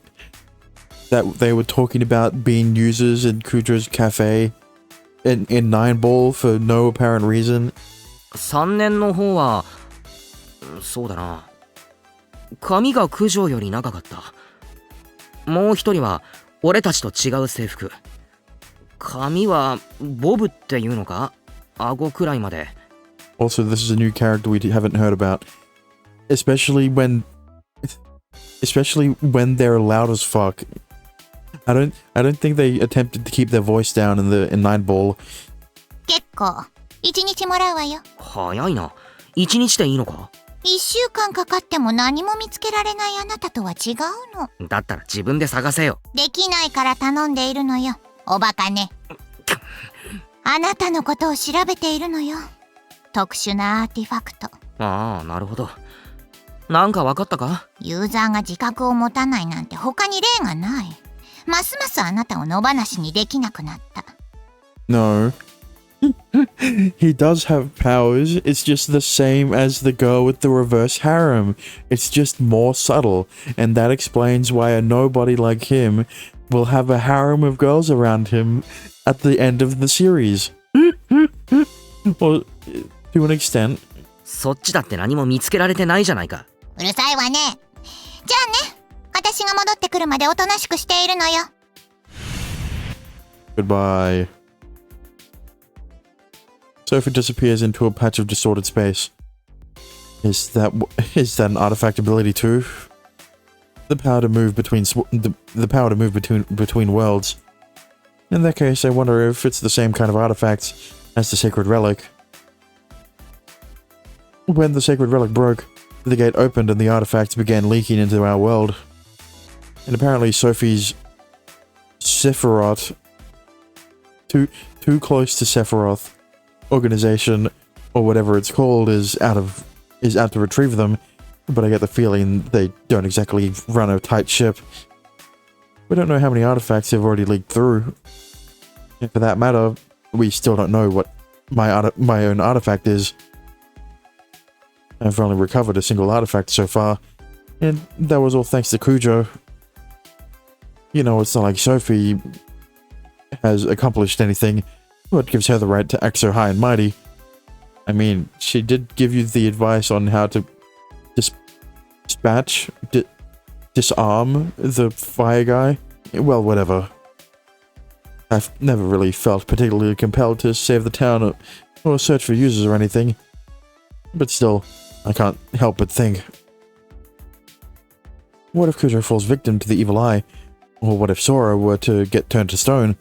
that they were talking about being users in Kujo's cafe in Nine Ball for no apparent reason. 3年の方はそうだな。髪が九条より長かった。もう一人は俺たちと違う制服。髪はボブっていうのか？顎くらいまで。Also, this is a new character we haven't heard about, especially when they're loud as fuck. I don't think they attempted to keep their voice down in Nine Ball. 結構。1日もらうわよ。早いな。1日でいいのか？1週間かかっても何も見つけられないあなたとは違うの。だったら自分で探せよ。できないから頼んでいるのよ。おバカね。あなたのことを調べているのよ。特殊なアーティファクト。ああ、なるほど。なんかわかったか？ユーザーが自覚を持たないなんて他に例がない。ますますあなたを野放しにできなくなった。No. He does have powers. It's just the same as the girl with the reverse harem. It's just more subtle, and that explains why a nobody like him will have a harem of girls around him at the end of the series. Well, to an extent. そっちだって何も見つけられてないじゃないか。うるさいわね。じゃあね、私が戻ってくるまでおとなしくしているのよ。Goodbye. Sophie disappears into a patch of distorted space. Is that an artifact ability too? The power to move between between worlds. In that case, I wonder if it's the same kind of artifact as the sacred relic. When the sacred relic broke, the gate opened and the artifacts began leaking into our world. And apparently Sophie's Sephiroth, too close to Sephiroth, organization or whatever it's called is out to retrieve them, but I get the feeling they don't exactly run a tight ship. We don't know how many artifacts have already leaked through. And for that matter, we still don't know what my own artifact is. I've only recovered a single artifact so far, and that was all thanks to Kujo. You know, it's not like Sophie has accomplished anything. What gives her the right to act so high and mighty? I mean, she did give you the advice on how to disarm the fire guy. Well, whatever. I've never really felt particularly compelled to save the town or search for users or anything. But still, I can't help but think. What if Kujo falls victim to the evil eye? Or what if Sora were to get turned to stone?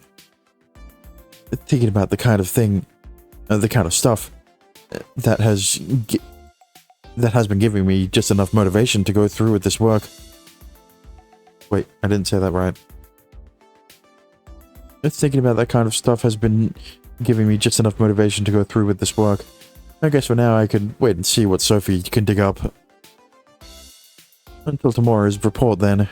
Thinking about the kind of stuff that has been giving me just enough motivation to go through with this work. Wait, I didn't say that right. Thinking about that kind of stuff has been giving me just enough motivation to go through with this work. I guess for now I could wait and see what Sophie can dig up. Until tomorrow's report then.